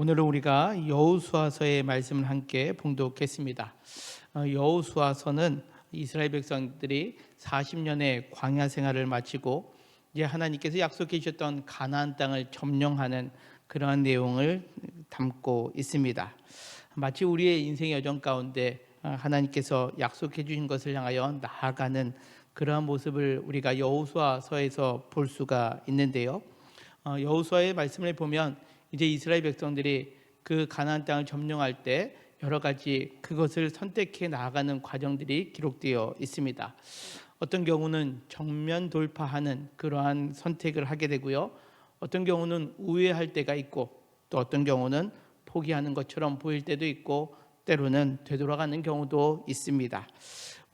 오늘은 우리가 여호수아서의 말씀을 함께 봉독했습니다. 여호수아서는 이스라엘 백성들이 40년의 광야 생활을 마치고 이제 하나님께서 약속해 주셨던 가나안 땅을 점령하는 그러한 내용을 담고 있습니다. 마치 우리의 인생 여정 가운데 하나님께서 약속해 주신 것을 향하여 나아가는 그러한 모습을 우리가 여호수아서에서 볼 수가 있는데요. 여호수아의 말씀을 보면 이제 이스라엘 백성들이 그 가나안 땅을 점령할 때 여러 가지 그것을 선택해 나아가는 과정들이 기록되어 있습니다. 어떤 경우는 정면 돌파하는 그러한 선택을 하게 되고요. 어떤 경우는 우회할 때가 있고 또 어떤 경우는 포기하는 것처럼 보일 때도 있고 때로는 되돌아가는 경우도 있습니다.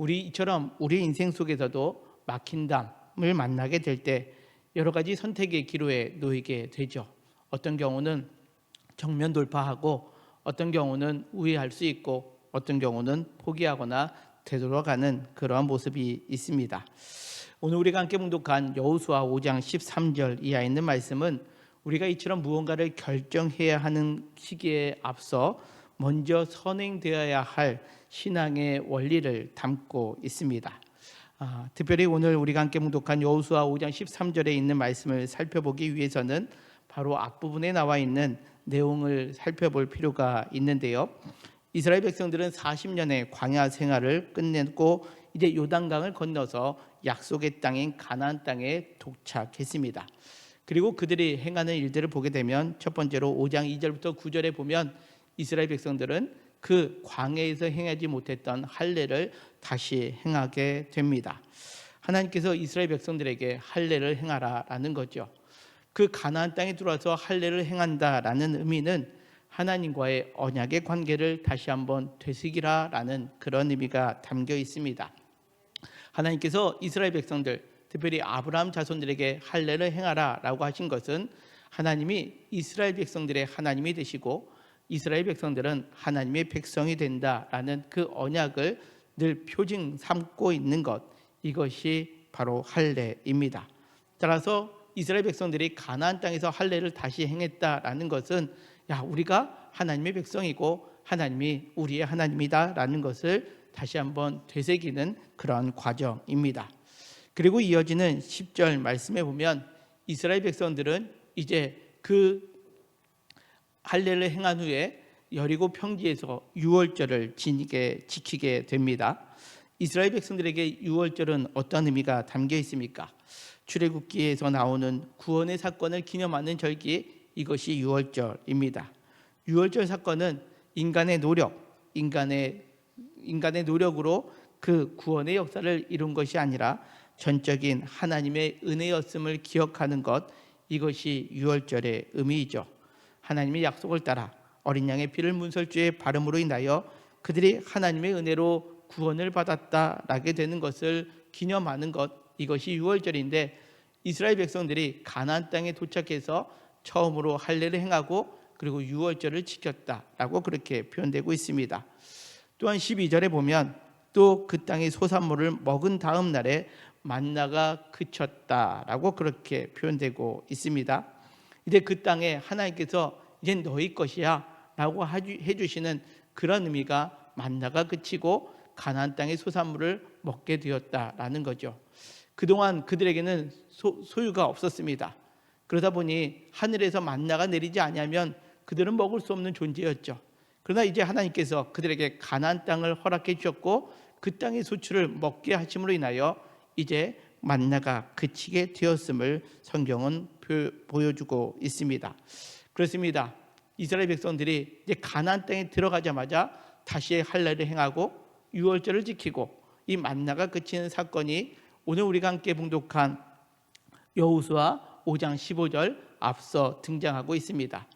이처럼 우리 인생 속에서도 막힌 담을 만나게 될 때 여러 가지 선택의 기로에 놓이게 되죠. 어떤 경우는 정면 돌파하고 어떤 경우는 우회할 수 있고 어떤 경우는 포기하거나 되돌아가는 그러한 모습이 있습니다. 오늘 우리가 함께 봉독한 여호수아 5장 13절 이하에 있는 말씀은 우리가 이처럼 무언가를 결정해야 하는 시기에 앞서 먼저 선행되어야 할 신앙의 원리를 담고 있습니다. 특별히 오늘 우리가 함께 봉독한 여호수아 5장 13절에 있는 말씀을 살펴보기 위해서는 바로 앞부분에 나와 있는 내용을 살펴볼 필요가 있는데요. 이스라엘 백성들은 40년의 광야 생활을 끝냈고 이제 요단강을 건너서 약속의 땅인 가나안 땅에 도착했습니다. 그리고 그들이 행하는 일들을 보게 되면 첫 번째로 5장 2절부터 9절에 보면 이스라엘 백성들은 그 광야에서 행하지 못했던 할례를 다시 행하게 됩니다. 하나님께서 이스라엘 백성들에게 할례를 행하라라는 거죠. 그 가나안 땅에 들어와서 할례를 행한다라는 의미는 하나님과의 언약의 관계를 다시 한번 되새기라라는 그런 의미가 담겨 있습니다. 하나님께서 이스라엘 백성들, 특별히 아브라함 자손들에게 할례를 행하라라고 하신 것은 하나님이 이스라엘 백성들의 하나님이 되시고 이스라엘 백성들은 하나님의 백성이 된다라는 그 언약을 늘 표징 삼고 있는 것, 이것이 바로 할례입니다. 따라서 이스라엘 백성들이 가나안 땅에서 할례를 다시 행했다라는 것은 우리가 하나님의 백성이고 하나님이 우리의 하나님이다라는 것을 다시 한번 되새기는 그런 과정입니다. 그리고 이어지는 10절 말씀에 보면 이스라엘 백성들은 이제 그 할례를 행한 후에 여리고 평지에서 유월절을 지키게 됩니다. 이스라엘 백성들에게 유월절은 어떤 의미가 담겨 있습니까? 출애굽기에서 나오는 구원의 사건을 기념하는 절기, 이것이 유월절입니다. 유월절 사건은 인간의 노력으로 그 구원의 역사를 이룬 것이 아니라 전적인 하나님의 은혜였음을 기억하는 것, 이것이 유월절의 의미이죠. 하나님의 약속을 따라 어린 양의 피를 문설주에 바름으로 인하여 그들이 하나님의 은혜로 구원을 받았다라게 되는 것을 기념하는 것, 이것이 유월절인데 이스라엘 백성들이 가나안 땅에 도착해서 처음으로 할례를 행하고 그리고 유월절을 지켰다라고 그렇게 표현되고 있습니다. 또한 12절에 보면 또 그 땅의 소산물을 먹은 다음 날에 만나가 그쳤다라고 그렇게 표현되고 있습니다. 이제 그 땅에 하나님께서 이제 너희 것이야 라고 해주시는 그런 의미가 만나가 그치고 가나안 땅의 소산물을 먹게 되었다라는 거죠. 그동안 그들에게는 소유가 없었습니다. 그러다 보니 하늘에서 만나가 내리지 아니하면 그들은 먹을 수 없는 존재였죠. 그러나 이제 하나님께서 그들에게 가나안 땅을 허락해 주셨고 그 땅의 소출을 먹게 하심으로 인하여 이제 만나가 그치게 되었음을 성경은 보여주고 있습니다. 그렇습니다. 이스라엘 백성들이 이제 가나안 땅에 들어가자마자 다시 할례를 행하고 유월절을 지키고 이 만나가 그치는 사건이 오늘 우리가 함께 봉독한 여호수아 5장 15절 앞서 등장하고 있습니다.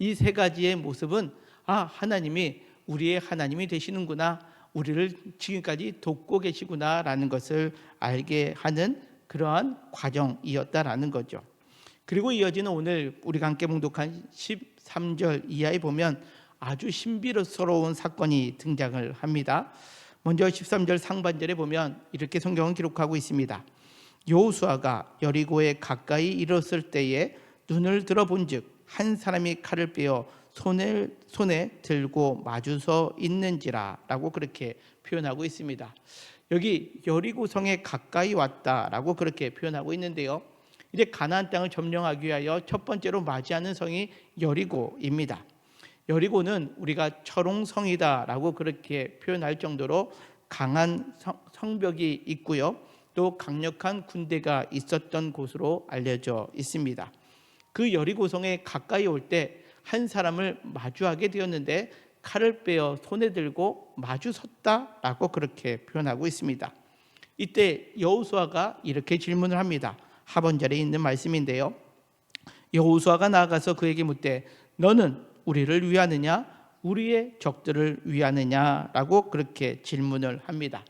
이 세 가지의 모습은 하나님이 우리의 하나님이 되시는구나, 우리를 지금까지 돕고 계시구나라는 것을 알게 하는 그러한 과정이었다라는 거죠. 그리고 이어지는 오늘 우리가 함께 봉독한 13절 이하에 보면 아주 신비스러운 사건이 등장을 합니다. 먼저 13절 상반절에 보면 이렇게 성경은 기록하고 있습니다. 여호수아가 여리고에 가까이 이르렀을 때에 눈을 들어본즉 한 사람이 칼을 빼어 손에 들고 마주서 있는지라라고 그렇게 표현하고 있습니다. 여기 여리고성에 가까이 왔다라고 그렇게 표현하고 있는데요. 이제 가나안 땅을 점령하기 위하여 첫 번째로 맞이하는 성이 여리고입니다. 여리고는 우리가 철옹성이다라고 그렇게 표현할 정도로 강한 성벽이 있고요. 또 강력한 군대가 있었던 곳으로 알려져 있습니다. 그 여리고성에 가까이 올 때 한 사람을 마주하게 되었는데 칼을 빼어 손에 들고 마주 섰다라고 그렇게 표현하고 있습니다. 이때 여호수아가 이렇게 질문을 합니다. 하반절에 있는 말씀인데요. 여호수아가 나아가서 그에게 묻되 너는 우리를 위하느냐 우리의 적들을 위하느냐라고 그렇게 질문을 합니다.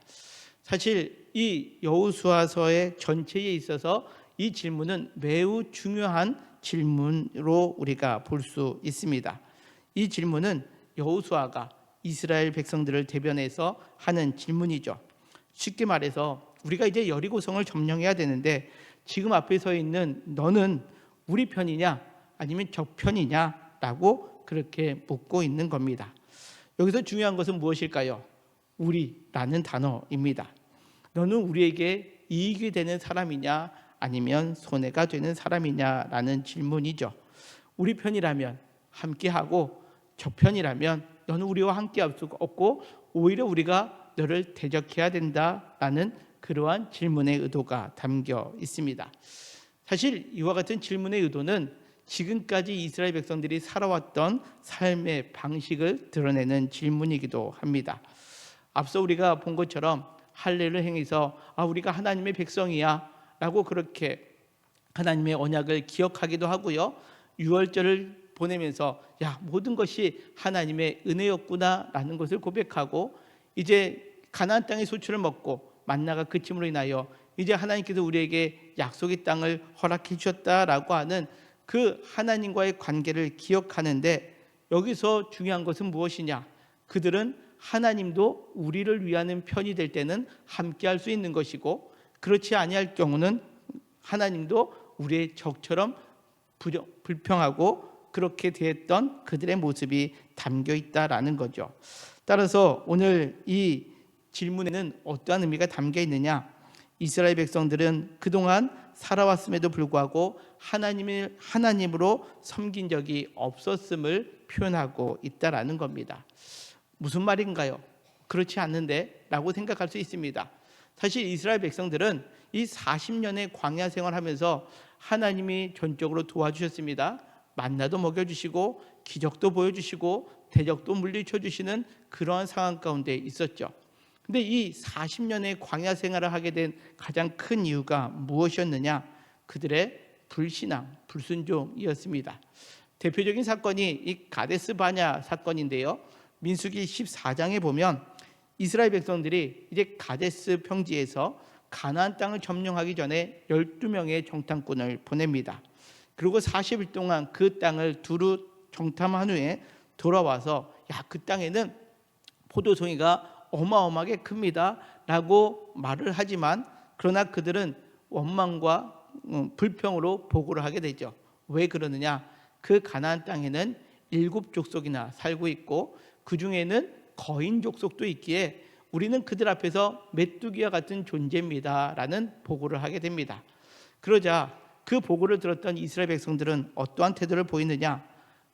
사실 이 여호수아서의 전체에 있어서 이 질문은 매우 중요한 질문으로 우리가 볼 수 있습니다. 이 질문은 여호수아가 이스라엘 백성들을 대변해서 하는 질문이죠. 쉽게 말해서 우리가 이제 여리고성을 점령해야 되는데 지금 앞에 서 있는 너는 우리 편이냐 아니면 적 편이냐 라고 그렇게 묻고 있는 겁니다. 여기서 중요한 것은 무엇일까요? 우리라는 단어입니다. 너는 우리에게 이익이 되는 사람이냐 아니면 손해가 되는 사람이냐라는 질문이죠. 우리 편이라면 함께하고 저 편이라면 너는 우리와 함께할 수 없고 오히려 우리가 너를 대적해야 된다라는 그러한 질문의 의도가 담겨 있습니다. 사실 이와 같은 질문의 의도는 지금까지 이스라엘 백성들이 살아왔던 삶의 방식을 드러내는 질문이기도 합니다. 앞서 우리가 본 것처럼 할례를 행해서 우리가 하나님의 백성이야 라고 그렇게 하나님의 언약을 기억하기도 하고요. 유월절을 보내면서 모든 것이 하나님의 은혜였구나 라는 것을 고백하고 이제 가나안 땅의 소출을 먹고 만나가 그침으로 인하여 이제 하나님께서 우리에게 약속의 땅을 허락해 주셨다라고 하는 그 하나님과의 관계를 기억하는데 여기서 중요한 것은 무엇이냐? 그들은 하나님도 우리를 위하는 편이 될 때는 함께 할 수 있는 것이고 그렇지 아니할 경우는 하나님도 우리의 적처럼 불평하고 그렇게 대했던 그들의 모습이 담겨 있다라는 거죠. 따라서 오늘 이 질문에는 어떠한 의미가 담겨 있느냐? 이스라엘 백성들은 그동안 살아왔음에도 불구하고 하나님으로 섬긴 적이 없었음을 표현하고 있다라는 겁니다. 무슨 말인가요? 그렇지 않는데 라고 생각할 수 있습니다. 사실 이스라엘 백성들은 이 40년의 광야 생활하면서 하나님이 전적으로 도와주셨습니다. 만나도 먹여주시고 기적도 보여주시고 대적도 물리쳐 주시는 그러한 상황 가운데 있었죠. 근데 이 40년의 광야 생활을 하게 된 가장 큰 이유가 무엇이었느냐? 그들의 불신앙, 불순종이었습니다. 대표적인 사건이 이 가데스 바냐 사건인데요. 민수기 14장에 보면 이스라엘 백성들이 이제 가데스 평지에서 가나안 땅을 점령하기 전에 12명의 정탐꾼을 보냅니다. 그리고 40일 동안 그 땅을 두루 정탐한 후에 돌아와서 그 땅에는 포도송이가 어마어마하게 큽니다 라고 말을 하지만 그러나 그들은 원망과 불평으로 보고를 하게 되죠. 왜 그러느냐? 그 가나안 땅에는 7족속이나 살고 있고 그 중에는 거인 족속도 있기에 우리는 그들 앞에서 메뚜기와 같은 존재입니다 라는 보고를 하게 됩니다. 그러자 그 보고를 들었던 이스라엘 백성들은 어떠한 태도를 보이느냐?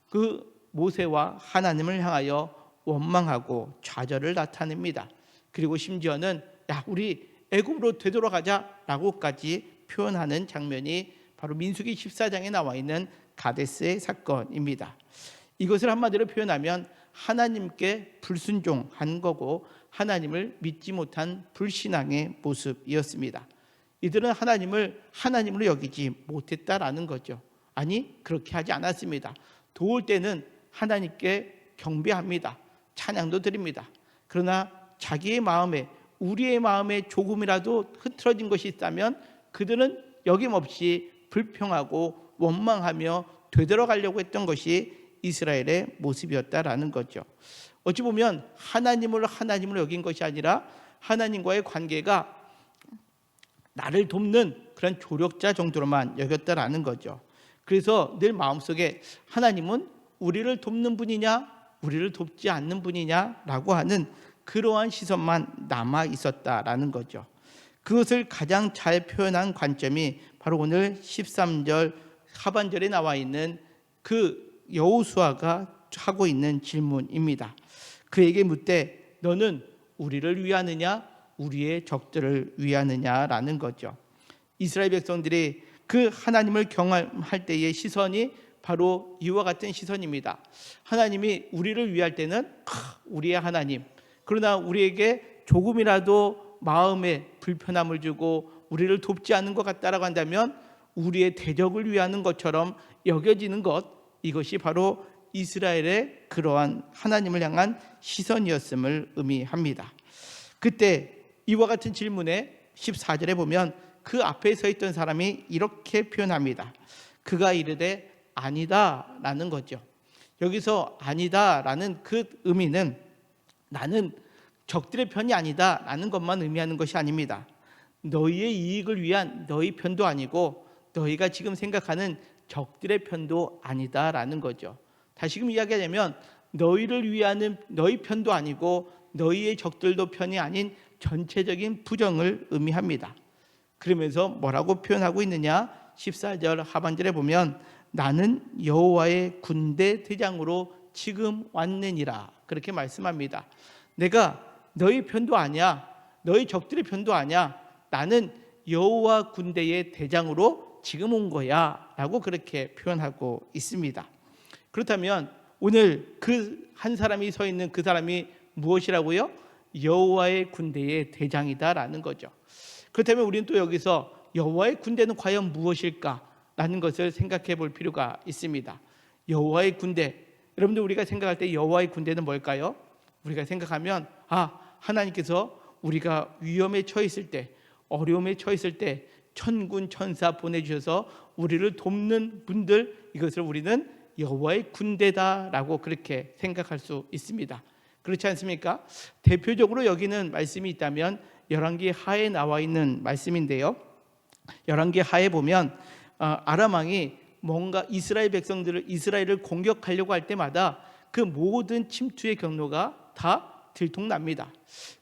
그 모세와 하나님을 향하여 원망하고 좌절을 나타냅니다. 그리고 심지어는 우리 애굽으로 되돌아가자 라고까지 표현하는 장면이 바로 민수기 14장에 나와 있는 가데스의 사건입니다. 이것을 한마디로 표현하면 하나님께 불순종한 거고 하나님을 믿지 못한 불신앙의 모습이었습니다. 이들은 하나님으로 여기지 못했다라는 거죠. 아니 그렇게 하지 않았습니다. 도울 때는 하나님께 경배합니다. 찬양도 드립니다. 그러나 자기의 마음에 우리의 마음에 조금이라도 흐트러진 것이 있다면 그들은 여김없이 불평하고 원망하며 되돌아가려고 했던 것이 이스라엘의 모습이었다라는 거죠. 어찌 보면 하나님을 여긴 것이 아니라 하나님과의 관계가 나를 돕는 그런 조력자 정도로만 여겼다라는 거죠. 그래서 늘 마음속에 하나님은 우리를 돕는 분이냐, 우리를 돕지 않는 분이냐라고 하는 그러한 시선만 남아 있었다라는 거죠. 그것을 가장 잘 표현한 관점이 바로 오늘 13절 하반절에 나와 있는 그 여호수아가 하고 있는 질문입니다. 그에게 묻되 너는 우리를 위하느냐 우리의 적들을 위하느냐라는 거죠. 이스라엘 백성들이 그 하나님을 경험할 때의 시선이 바로 이와 같은 시선입니다. 하나님이 우리를 위할 때는 우리의 하나님, 그러나 우리에게 조금이라도 마음에 불편함을 주고 우리를 돕지 않는 것 같다라고 한다면 우리의 대적을 위하는 것처럼 여겨지는 것, 이것이 바로 이스라엘의 그러한 하나님을 향한 시선이었음을 의미합니다. 그때 이와 같은 질문에 14절에 보면 그 앞에 서 있던 사람이 이렇게 표현합니다. 그가 이르되 아니다 라는 거죠. 여기서 아니다 라는 그 의미는 나는 적들의 편이 아니다 라는 것만 의미하는 것이 아닙니다. 너희의 이익을 위한 너희 편도 아니고 너희가 지금 생각하는 적들의 편도 아니다 라는 거죠. 다시금 이야기하자면 너희를 위하는 너희 편도 아니고 너희의 적들도 편이 아닌 전체적인 부정을 의미합니다. 그러면서 뭐라고 표현하고 있느냐? 14절 하반절에 보면 나는 여호와의 군대 대장으로 지금 왔느니라 그렇게 말씀합니다. 내가 너희 편도 아니야, 너희 적들의 편도 아니야, 나는 여호와 군대의 대장으로 지금 온 거야 라고 그렇게 표현하고 있습니다. 그렇다면 오늘 그 한 사람이 서 있는 그 사람이 무엇이라고요? 여호와의 군대의 대장이다라는 거죠. 그렇다면 우리는 또 여기서 여호와의 군대는 과연 무엇일까? 라는 것을 생각해 볼 필요가 있습니다. 여호와의 군대, 여러분들 우리가 생각할 때 여호와의 군대는 뭘까요? 우리가 생각하면 하나님께서 우리가 위험에 처했을 때, 어려움에 처했을 때 천군 천사 보내주셔서 우리를 돕는 분들, 이것을 우리는 여호와의 군대다라고 그렇게 생각할 수 있습니다. 그렇지 않습니까? 대표적으로 여기는 말씀이 있다면 열왕기 하에 나와 있는 말씀인데요. 열왕기 하에 보면 아람 왕이 뭔가 이스라엘을 공격하려고 할 때마다 그 모든 침투의 경로가 다 들통납니다.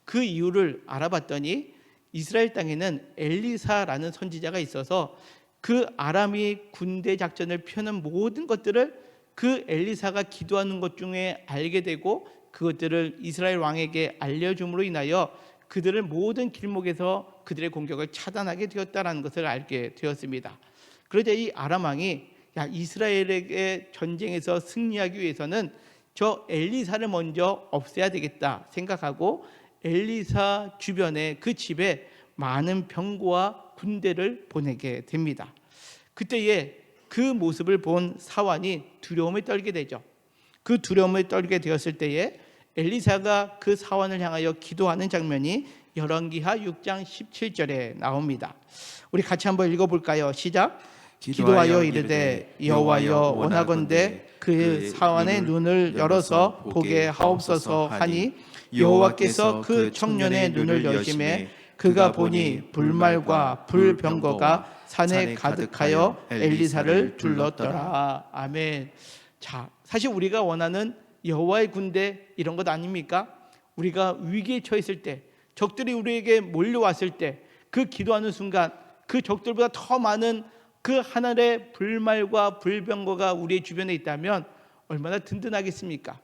그 이유를 알아봤더니 이스라엘 땅에는 엘리사라는 선지자가 있어서 그 아람이 군대 작전을 펴는 모든 것들을 그 엘리사가 기도하는 것 중에 알게 되고 그것들을 이스라엘 왕에게 알려줌으로 인하여 그들을 모든 길목에서 그들의 공격을 차단하게 되었다는 것을 알게 되었습니다. 그러자 이 아람 왕이 이스라엘에게 전쟁에서 승리하기 위해서는 저 엘리사를 먼저 없애야 되겠다 생각하고 엘리사 주변에 그 집에 많은 병거와 군대를 보내게 됩니다. 그때에 그 모습을 본 사환이 두려움에 떨게 되죠. 그 두려움에 떨게 되었을 때에 엘리사가 그 사환을 향하여 기도하는 장면이 열왕기하 6장 17절에 나옵니다. 우리 같이 한번 읽어볼까요? 시작. 기도하여 이르되 여호와여 원하건대 그 사환의 눈을 열어서 보게 하옵소서 하니 여호와께서 그 청년의 눈을 여심해 그가 보니 불말과 불병거가 산에 가득하여 엘리사를 둘렀더라. 아멘. 자, 사실 우리가 원하는 여호와의 군대 이런 것 아닙니까? 우리가 위기에 처했을 때, 적들이 우리에게 몰려왔을 때, 그 기도하는 순간 그 적들보다 더 많은 그 하늘의 불말과 불병거가 우리의 주변에 있다면 얼마나 든든하겠습니까?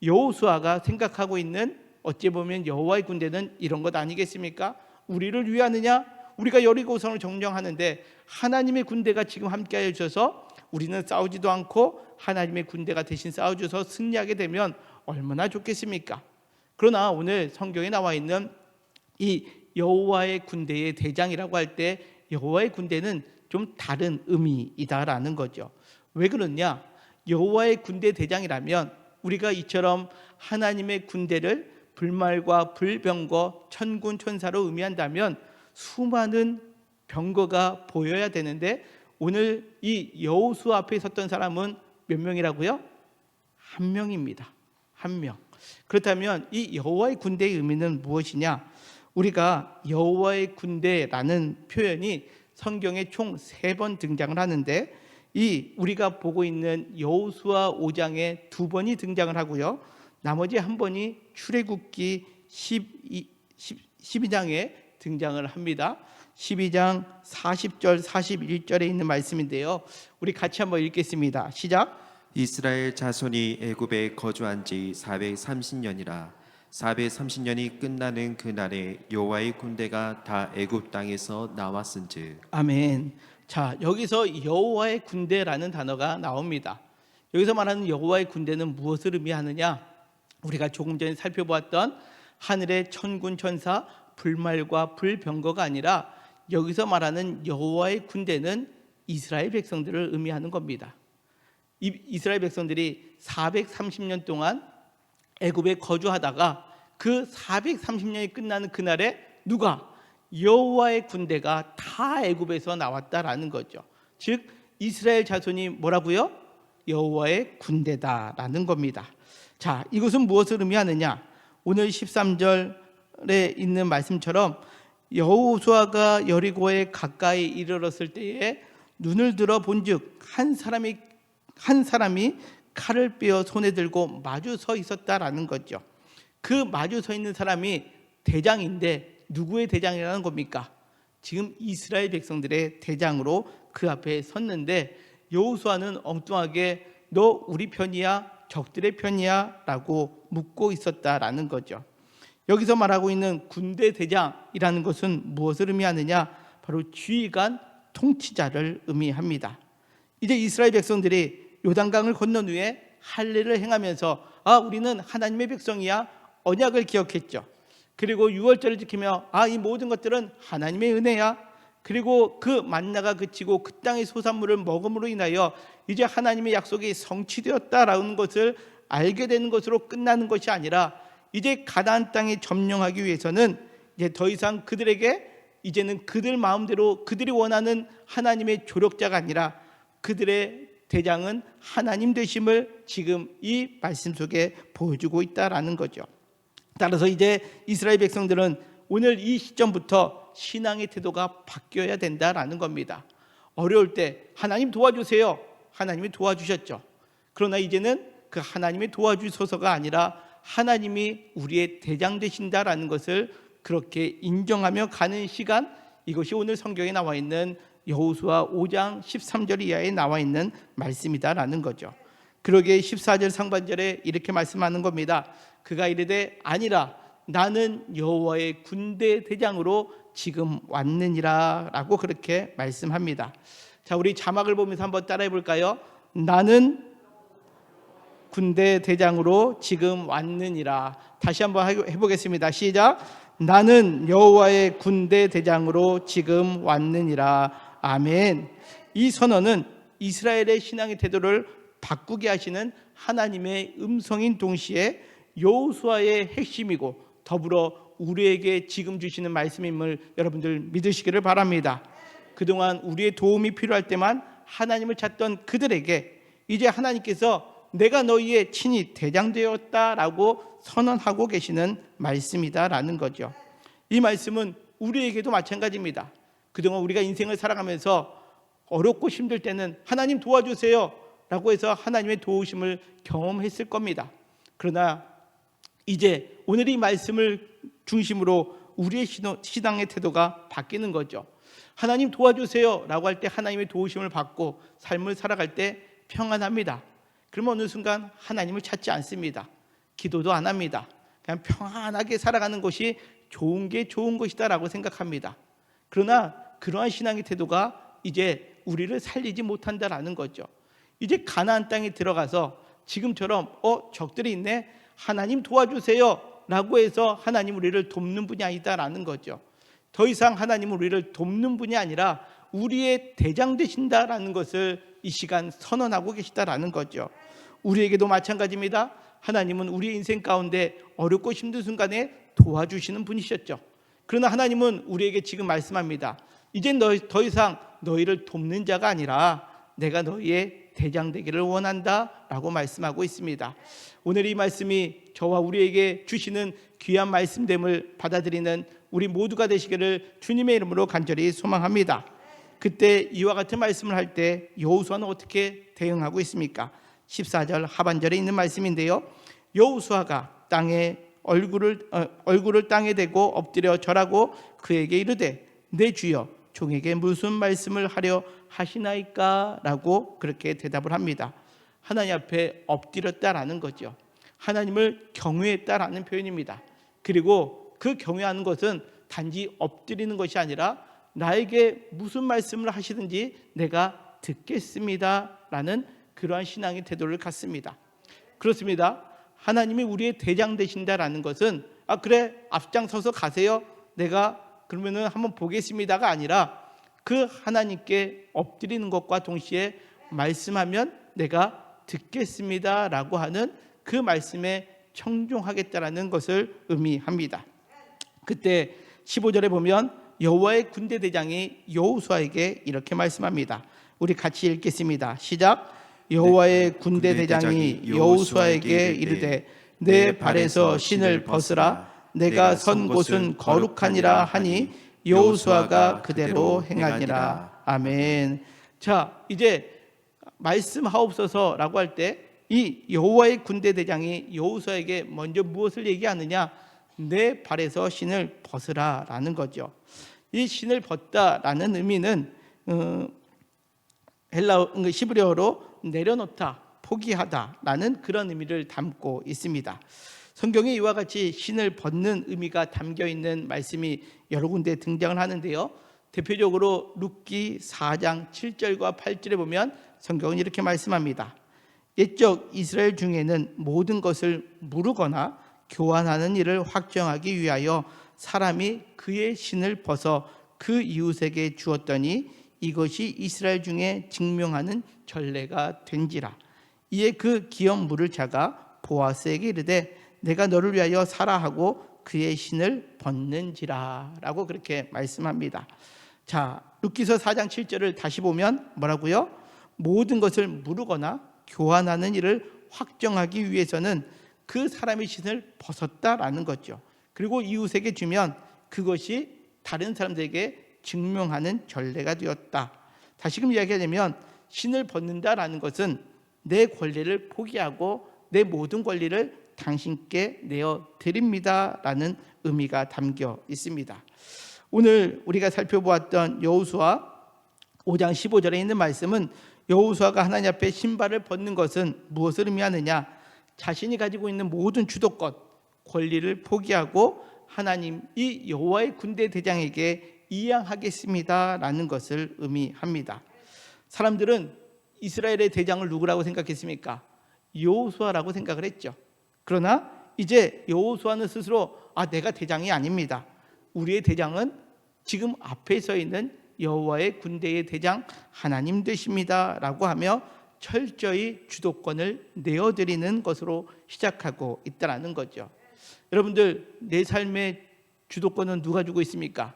여호수아가 생각하고 있는 어찌 보면 여호와의 군대는 이런 것 아니겠습니까? 우리를 위하느냐? 우리가 여리고성을 점령하는데 하나님의 군대가 지금 함께하여 주셔서 우리는 싸우지도 않고 하나님의 군대가 대신 싸워줘서 승리하게 되면 얼마나 좋겠습니까? 그러나 오늘 성경에 나와 있는 이 여호와의 군대의 대장이라고 할 때 여호와의 군대는 좀 다른 의미이다라는 거죠. 왜 그러냐? 여호와의 군대 대장이라면 우리가 이처럼 하나님의 군대를 불말과 불병거 천군 천사로 의미한다면 수많은 병거가 보여야 되는데 오늘 이 여호수아 앞에 섰던 사람은 몇 명이라고요? 한 명입니다. 한 명. 그렇다면 이 여호와의 군대의 의미는 무엇이냐? 우리가 여호와의 군대라는 표현이 성경에 총 3번 등장을 하는데 이 우리가 보고 있는 여호수아 5장에 두 번이 등장을 하고요. 나머지 한 번이 출애굽기 12장에 등장을 합니다. 12장 40절 41절에 있는 말씀인데요. 우리 같이 한번 읽겠습니다. 시작. 이스라엘 자손이 애굽에 거주한 지 430년이라 430년이 끝나는 그날에 여호와의 군대가 다 애굽 땅에서 나왔은즉. 아멘. 자, 여기서 여호와의 군대라는 단어가 나옵니다. 여기서 말하는 여호와의 군대는 무엇을 의미하느냐? 우리가 조금 전에 살펴보았던 하늘의 천군 천사 불말과 불병거가 아니라 여기서 말하는 여호와의 군대는 이스라엘 백성들을 의미하는 겁니다. 이스라엘 백성들이 430년 동안 애굽에 거주하다가 그 430년이 끝나는 그날에 누가? 여호와의 군대가 다 애굽에서 나왔다라는 거죠. 즉 이스라엘 자손이 뭐라고요? 여호와의 군대다라는 겁니다. 자, 이것은 무엇을 의미하느냐? 오늘 13절에 있는 말씀처럼 여호수아가 여리고에 가까이 이르렀을 때에 눈을 들어 본즉 한 사람이 칼을 빼어 손에 들고 마주 서 있었다라는 거죠. 그 마주 서 있는 사람이 대장인데 누구의 대장이라는 겁니까? 지금 이스라엘 백성들의 대장으로 그 앞에 섰는데 여호수아는 엉뚱하게 너 우리 편이야? 적들의 편이야? 라고 묻고 있었다라는 거죠. 여기서 말하고 있는 군대 대장이라는 것은 무엇을 의미하느냐? 바로 지휘관 통치자를 의미합니다. 이제 이스라엘 백성들이 요단강을 건넌 후에 할례를 행하면서 우리는 하나님의 백성이야 언약을 기억했죠. 그리고 유월절을 지키며 이 모든 것들은 하나님의 은혜야. 그리고 그 만나가 그치고 그 땅의 소산물을 먹음으로 인하여 이제 하나님의 약속이 성취되었다라는 것을 알게 되는 것으로 끝나는 것이 아니라 이제 가나안 땅에 점령하기 위해서는 이제 더 이상 그들에게 이제는 그들 마음대로 그들이 원하는 하나님의 조력자가 아니라 그들의 대장은 하나님 되심을 지금 이 말씀 속에 보여주고 있다라는 거죠. 따라서 이제 이스라엘 백성들은 오늘 이 시점부터 신앙의 태도가 바뀌어야 된다라는 겁니다. 어려울 때 하나님 도와주세요. 하나님이 도와주셨죠. 그러나 이제는 그 하나님의 도와주소서가 아니라 하나님이 우리의 대장 되신다라는 것을 그렇게 인정하며 가는 시간, 이것이 오늘 성경에 나와 있는 여호수아 5장 13절 이하에 나와 있는 말씀이다라는 거죠. 그러게 14절 상반절에 이렇게 말씀하는 겁니다. 그가 이르되 아니라 나는 여호와의 군대 대장으로 지금 왔느니라 라고 그렇게 말씀합니다. 자, 우리 자막을 보면서 한번 따라해 볼까요? 나는 군대 대장으로 지금 왔느니라. 다시 한번 해보겠습니다. 시작. 나는 여호와의 군대 대장으로 지금 왔느니라. 아멘. 이 선언은 이스라엘의 신앙의 태도를 바꾸게 하시는 하나님의 음성인 동시에 여호수아의 핵심이고 더불어 우리에게 지금 주시는 말씀임을 여러분들 믿으시기를 바랍니다. 그동안 우리의 도움이 필요할 때만 하나님을 찾던 그들에게 이제 하나님께서 내가 너희의 친히 대장 되었다라고 선언하고 계시는 말씀이다라는 거죠. 이 말씀은 우리에게도 마찬가지입니다. 그동안 우리가 인생을 살아가면서 어렵고 힘들 때는 하나님 도와주세요 라고 해서 하나님의 도우심을 경험했을 겁니다. 그러나 이제 오늘 이 말씀을 중심으로 우리의 신앙의 태도가 바뀌는 거죠. 하나님 도와주세요 라고 할 때 하나님의 도우심을 받고 삶을 살아갈 때 평안합니다. 그러면 어느 순간 하나님을 찾지 않습니다. 기도도 안 합니다. 그냥 평안하게 살아가는 것이 좋은 게 좋은 것이다 라고 생각합니다. 그러나 그러한 신앙의 태도가 이제 우리를 살리지 못한다라는 거죠. 이제 가나안 땅에 들어가서 지금처럼 적들이 있네, 하나님 도와주세요 라고 해서 하나님 우리를 돕는 분이 아니다라는 거죠. 더 이상 하나님은 우리를 돕는 분이 아니라 우리의 대장 되신다라는 것을 이 시간 선언하고 계시다라는 거죠. 우리에게도 마찬가지입니다. 하나님은 우리의 인생 가운데 어렵고 힘든 순간에 도와주시는 분이셨죠. 그러나 하나님은 우리에게 지금 말씀합니다. 이젠 더 이상 너희를 돕는 자가 아니라 내가 너희의 대장 되기를 원한다 라고 말씀하고 있습니다. 오늘 이 말씀이 저와 우리에게 주시는 귀한 말씀됨을 받아들이는 우리 모두가 되시기를 주님의 이름으로 간절히 소망합니다. 그때 이와 같은 말씀을 할 때 여호수아는 어떻게 대응하고 있습니까? 14절 하반절에 있는 말씀인데요. 여호수아가 얼굴을 땅에 대고 엎드려 절하고 그에게 이르되 내 주여 종에게 무슨 말씀을 하려 하시나이까? 라고 그렇게 대답을 합니다. 하나님 앞에 엎드렸다라는 거죠. 하나님을 경외했다라는 표현입니다. 그리고 그 경외하는 것은 단지 엎드리는 것이 아니라 나에게 무슨 말씀을 하시든지 내가 듣겠습니다 라는 그러한 신앙의 태도를 갖습니다. 그렇습니다. 하나님이 우리의 대장 되신다라는 것은 그래 앞장서서 가세요, 내가 그러면은 한번 보겠습니다가 아니라 그 하나님께 엎드리는 것과 동시에 말씀하면 내가 듣겠습니다 라고 하는 그 말씀에 청종하겠다라는 것을 의미합니다. 그때 15절에 보면 여호와의 군대 대장이 여호수아에게 이렇게 말씀합니다. 우리 같이 읽겠습니다. 시작. 여호와의 군대 대장이 여호수아에게 이르되 내 발에서 신을 벗으라. 내가 선 곳은 거룩하니라 하니 여호수아가 그대로 행하니라. 아멘. 자, 이제 말씀하옵소서라고 할 때 이 여호와의 군대 대장이 여호수아에게 먼저 무엇을 얘기하느냐? 내 발에서 신을 벗으라라는 거죠. 이 신을 벗다라는 의미는 히브리어로 내려놓다, 포기하다라는 그런 의미를 담고 있습니다. 성경에 이와 같이 신을 벗는 의미가 담겨 있는 말씀이 여러 군데 등장을 하는데요. 대표적으로 룻기 4장 7절과 8절에 보면 성경은 이렇게 말씀합니다. 옛적 이스라엘 중에는 모든 것을 무르거나 교환하는 일을 확정하기 위하여 사람이 그의 신을 벗어 그 이웃에게 주었더니 이것이 이스라엘 중에 증명하는 전례가 된지라. 이에 그 기업 물을 자가 보아스에게 이르되 내가 너를 위하여 사라 하고 그의 신을 벗는지라 라고 그렇게 말씀합니다. 자, 룻기서 4장 7절을 다시 보면 뭐라고요? 모든 것을 무르거나 교환하는 일을 확정하기 위해서는 그 사람의 신을 벗었다라는 거죠. 그리고 이웃에게 주면 그것이 다른 사람들에게 증명하는 전례가 되었다. 다시금 이야기하자면 신을 벗는다라는 것은 내 권리를 포기하고 내 모든 권리를 당신께 내어 드립니다라는 의미가 담겨 있습니다. 오늘 우리가 살펴보았던 여호수아 5장 15절에 있는 말씀은 여호수아가 하나님 앞에 신발을 벗는 것은 무엇을 의미하느냐? 자신이 가지고 있는 모든 주도권, 권리를 포기하고 하나님 이 여호와의 군대 대장에게 이양하겠습니다라는 것을 의미합니다. 사람들은 이스라엘의 대장을 누구라고 생각했습니까? 여호수아라고 생각을 했죠. 그러나 이제 여호수아는 스스로 내가 대장이 아닙니다. 우리의 대장은 지금 앞에 서 있는 여호와의 군대의 대장 하나님 되십니다라고 하며 철저히 주도권을 내어드리는 것으로 시작하고 있다는 거죠. 여러분들, 내 삶의 주도권은 누가 주고 있습니까?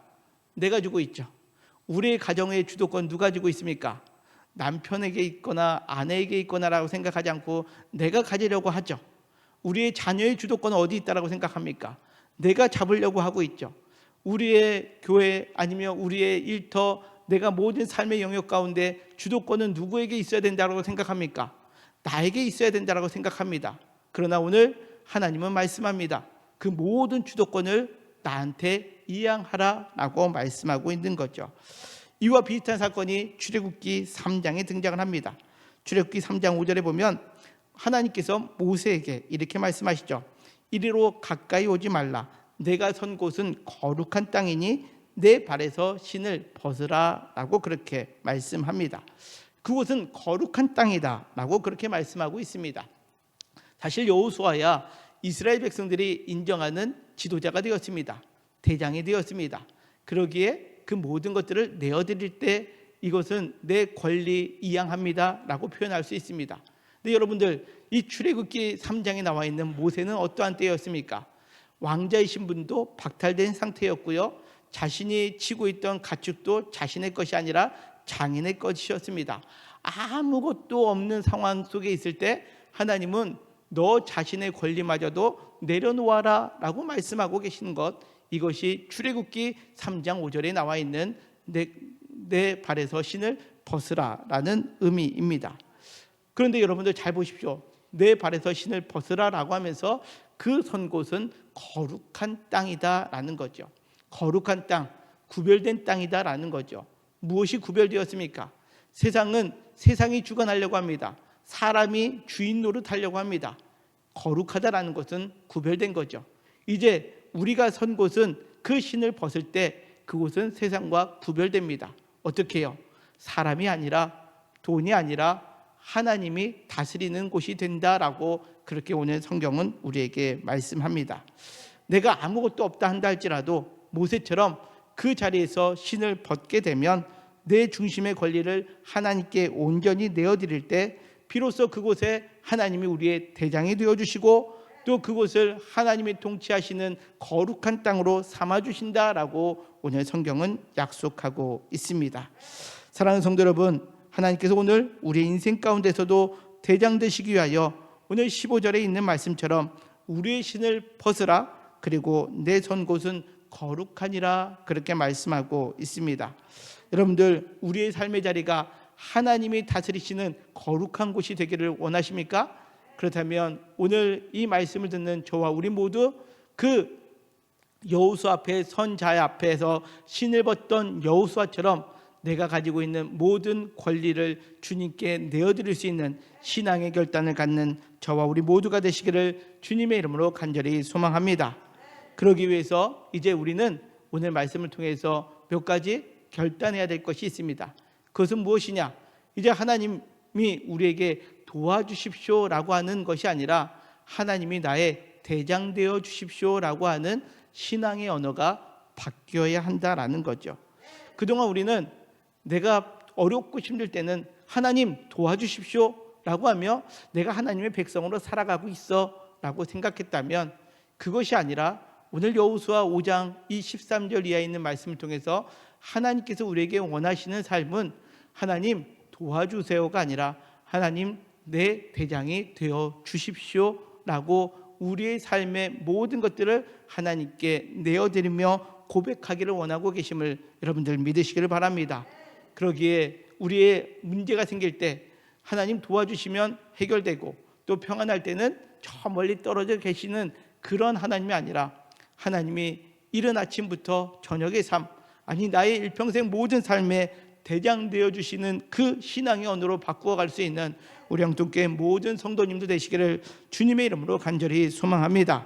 내가 주고 있죠. 우리의 가정의 주도권 누가 주고 있습니까? 남편에게 있거나 아내에게 있거나라고 생각하지 않고 내가 가지려고 하죠. 우리의 자녀의 주도권은 어디 있다라고 생각합니까? 내가 잡으려고 하고 있죠. 우리의 교회 아니면 우리의 일터, 내가 모든 삶의 영역 가운데 주도권은 누구에게 있어야 된다고 생각합니까? 나에게 있어야 된다고 생각합니다. 그러나 오늘 하나님은 말씀합니다. 그 모든 주도권을 나한테 이양하라라고 말씀하고 있는 거죠. 이와 비슷한 사건이 출애굽기 3장에 등장을 합니다. 출애굽기 3장 5절에 보면 하나님께서 모세에게 이렇게 말씀하시죠. 이리로 가까이 오지 말라. 내가 선 곳은 거룩한 땅이니 내 발에서 신을 벗으라 라고 그렇게 말씀합니다. 그곳은 거룩한 땅이다 라고 그렇게 말씀하고 있습니다. 사실 여호수아야 이스라엘 백성들이 인정하는 지도자가 되었습니다. 대장이 되었습니다. 그러기에 그 모든 것들을 내어드릴 때 이것은 내 권리 이양합니다 라고 표현할 수 있습니다. 근데 여러분들, 이 출애굽기 3장에 나와 있는 모세는 어떠한 때였습니까? 왕자이신 분도 박탈된 상태였고요, 자신이 치고 있던 가축도 자신의 것이 아니라 장인의 것이었습니다. 아무것도 없는 상황 속에 있을 때 하나님은 너 자신의 권리마저도 내려놓아라 라고 말씀하고 계시는 것, 이것이 출애굽기 3장 5절에 나와 있는 내 발에서 신을 벗으라라는 의미입니다. 그런데 여러분들 잘 보십시오. 내 발에서 신을 벗으라라고 하면서 그 선 곳은 거룩한 땅이다라는 거죠. 거룩한 땅, 구별된 땅이다라는 거죠. 무엇이 구별되었습니까? 세상이 주관하려고 합니다. 사람이 주인 노릇하려고 합니다. 거룩하다라는 것은 구별된 거죠. 이제 우리가 선 곳은 그 신을 벗을 때 그곳은 세상과 구별됩니다. 어떻게 해요? 사람이 아니라, 돈이 아니라 하나님이 다스리는 곳이 된다라고 그렇게 오늘 성경은 우리에게 말씀합니다. 내가 아무것도 없다 한다 할지라도 모세처럼 그 자리에서 신을 벗게 되면 내 중심의 권리를 하나님께 온전히 내어드릴 때 비로소 그곳에 하나님이 우리의 대장이 되어주시고 또 그곳을 하나님이 통치하시는 거룩한 땅으로 삼아주신다라고 오늘 성경은 약속하고 있습니다. 사랑하는 성도 여러분, 하나님께서 오늘 우리의 인생 가운데서도 대장 되시기 위하여 오늘 15절에 있는 말씀처럼 우리의 신을 벗으라, 그리고 내 선 곳은 거룩하니라, 그렇게 말씀하고 있습니다. 여러분들, 우리의 삶의 자리가 하나님이 다스리시는 거룩한 곳이 되기를 원하십니까? 그렇다면 오늘 이 말씀을 듣는 저와 우리 모두 그 여호수아 앞에, 선자 앞에서 신을 벗던 여호수아처럼 내가 가지고 있는 모든 권리를 주님께 내어드릴 수 있는 신앙의 결단을 갖는 저와 우리 모두가 되시기를 주님의 이름으로 간절히 소망합니다. 그러기 위해서 이제 우리는 오늘 말씀을 통해서 몇 가지 결단해야 될 것이 있습니다. 그것은 무엇이냐? 이제 하나님이 우리에게 도와주십시오라고 하는 것이 아니라 하나님이 나의 대장 되어 주십시오라고 하는 신앙의 언어가 바뀌어야 한다라는 거죠. 그동안 우리는 내가 어렵고 힘들 때는 하나님 도와주십시오라고 하며 내가 하나님의 백성으로 살아가고 있어라고 생각했다면 그것이 아니라 오늘 여호수아 5장 이 13절 이하에 있는 말씀을 통해서 하나님께서 우리에게 원하시는 삶은 하나님 도와주세요가 아니라 하나님 내 대장이 되어 주십시오라고 우리의 삶의 모든 것들을 하나님께 내어드리며 고백하기를 원하고 계심을 여러분들 믿으시기를 바랍니다. 그러기에 우리의 문제가 생길 때 하나님 도와주시면 해결되고 또 평안할 때는 저 멀리 떨어져 계시는 그런 하나님이 아니라 하나님이 이른 아침부터 저녁의 삶, 아니 나의 일평생 모든 삶에 대장 되어주시는 그 신앙의 언어로 바꾸어 갈 수 있는 우리 영통교회 모든 성도님도 되시기를 주님의 이름으로 간절히 소망합니다.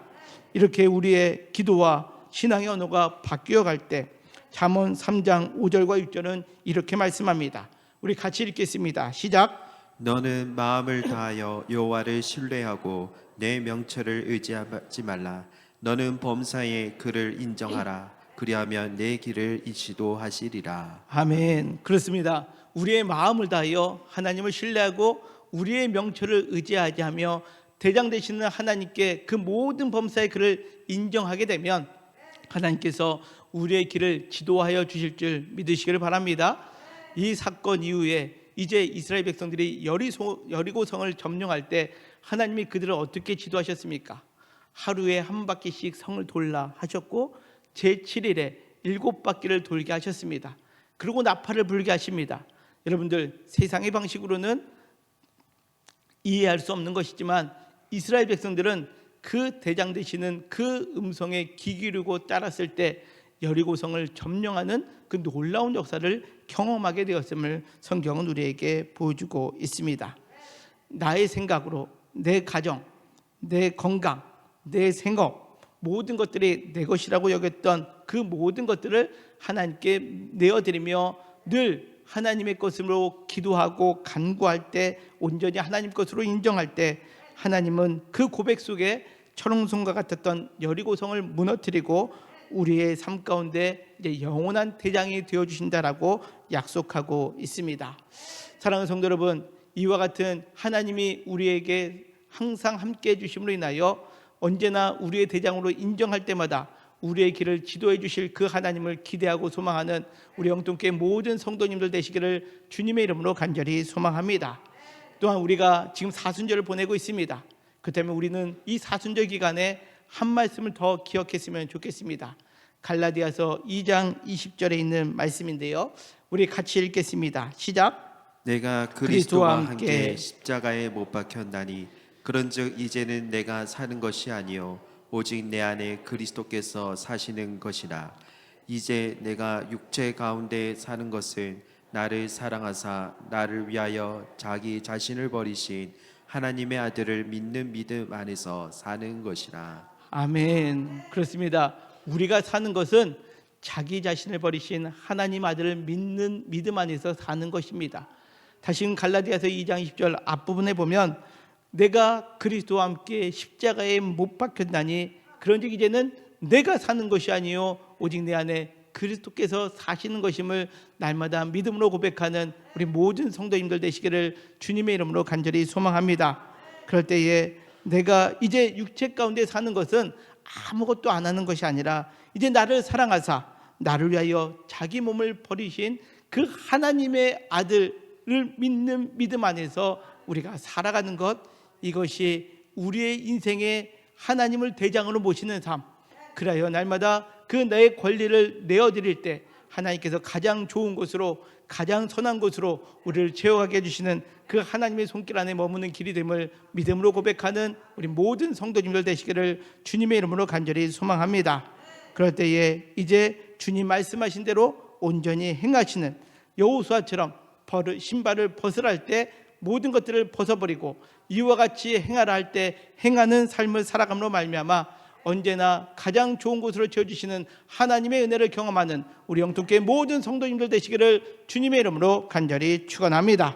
이렇게 우리의 기도와 신앙의 언어가 바뀌어 갈 때 잠언 3장 5절과 6절은 이렇게 말씀합니다. 우리 같이 읽겠습니다. 시작. 너는 마음을 다하여 여호와를 신뢰하고 내 명철을 의지하지 말라. 너는 범사에 그를 인정하라. 그리하면 내 길을 인도하시리라. 아멘. 그렇습니다. 우리의 마음을 다하여 하나님을 신뢰하고 우리의 명철을 의지하지 하며 대장 되시는 하나님께 그 모든 범사의 그를 인정하게 되면 하나님께서 우리의 길을 지도하여 주실 줄 믿으시기를 바랍니다. 이 사건 이후에 이제 이스라엘 백성들이 여리고성을 점령할 때 하나님이 그들을 어떻게 지도하셨습니까? 하루에 한 바퀴씩 성을 돌라 하셨고 제7일에 7바퀴를 돌게 하셨습니다. 그리고 나팔을 불게 하십니다. 여러분들, 세상의 방식으로는 이해할 수 없는 것이지만 이스라엘 백성들은 그 대장 되시는 그 음성에 귀 기울이고 따랐을 때 여리고성을 점령하는 그 놀라운 역사를 경험하게 되었음을 성경은 우리에게 보여주고 있습니다. 나의 생각으로 내 가정, 내 건강, 내 생업, 모든 것들이 내 것이라고 여겼던 그 모든 것들을 하나님께 내어드리며 늘 하나님의 것으로 기도하고 간구할 때, 온전히 하나님 것으로 인정할 때 하나님은 그 고백 속에 철옹성과 같았던 여리고성을 무너뜨리고 우리의 삶 가운데 이제 영원한 대장이 되어주신다라고 약속하고 있습니다. 사랑하는 성도 여러분, 이와 같은 하나님이 우리에게 항상 함께해 주심으로 인하여 언제나 우리의 대장으로 인정할 때마다 우리의 길을 지도해 주실 그 하나님을 기대하고 소망하는 우리 영통교회 모든 성도님들 되시기를 주님의 이름으로 간절히 소망합니다. 또한 우리가 지금 사순절을 보내고 있습니다. 그렇다면 우리는 이 사순절 기간에 한 말씀을 더 기억했으면 좋겠습니다. 갈라디아서 2장 20절에 있는 말씀인데요. 우리 같이 읽겠습니다. 시작. 내가 그리스도와 함께 십자가에 못 박혔나니 그런즉 이제는 내가 사는 것이 아니요 오직 내 안에 그리스도께서 사시는 것이라. 이제 내가 육체 가운데 사는 것은 나를 사랑하사 나를 위하여 자기 자신을 버리신 하나님의 아들을 믿는 믿음 안에서 사는 것이라. 아멘. 그렇습니다. 우리가 사는 것은 자기 자신을 버리신 하나님 아들을 믿는 믿음 안에서 사는 것입니다. 다시 갈라디아서 2장 20절 앞부분에 보면 내가 그리스도와 함께 십자가에 못 박혔나니 그런즉 이제는 내가 사는 것이 아니요 오직 내 안에 그리스도께서 사시는 것임을 날마다 믿음으로 고백하는 우리 모든 성도님들 되시기를 주님의 이름으로 간절히 소망합니다. 그럴 때에 내가 이제 육체 가운데 사는 것은 아무것도 안 하는 것이 아니라 이제 나를 사랑하사 나를 위하여 자기 몸을 버리신 그 하나님의 아들을 믿는 믿음 안에서 우리가 살아가는 것, 이것이 우리의 인생에 하나님을 대장으로 모시는 삶, 그래야 날마다 그 내 권리를 내어드릴 때 하나님께서 가장 좋은 곳으로, 가장 선한 곳으로 우리를 채워가게 해주시는 그 하나님의 손길 안에 머무는 길이 됨을 믿음으로 고백하는 우리 모든 성도님들 되시기를 주님의 이름으로 간절히 소망합니다. 그럴 때에 이제 주님 말씀하신 대로 온전히 행하시는 여호수아처럼 신발을 벗으라 할 때 모든 것들을 벗어버리고 이와 같이 행하라 할 때 행하는 삶을 살아감으로 말미암아 언제나 가장 좋은 곳으로 채워주시는 하나님의 은혜를 경험하는 우리 영통교회 모든 성도님들 되시기를 주님의 이름으로 간절히 축원합니다.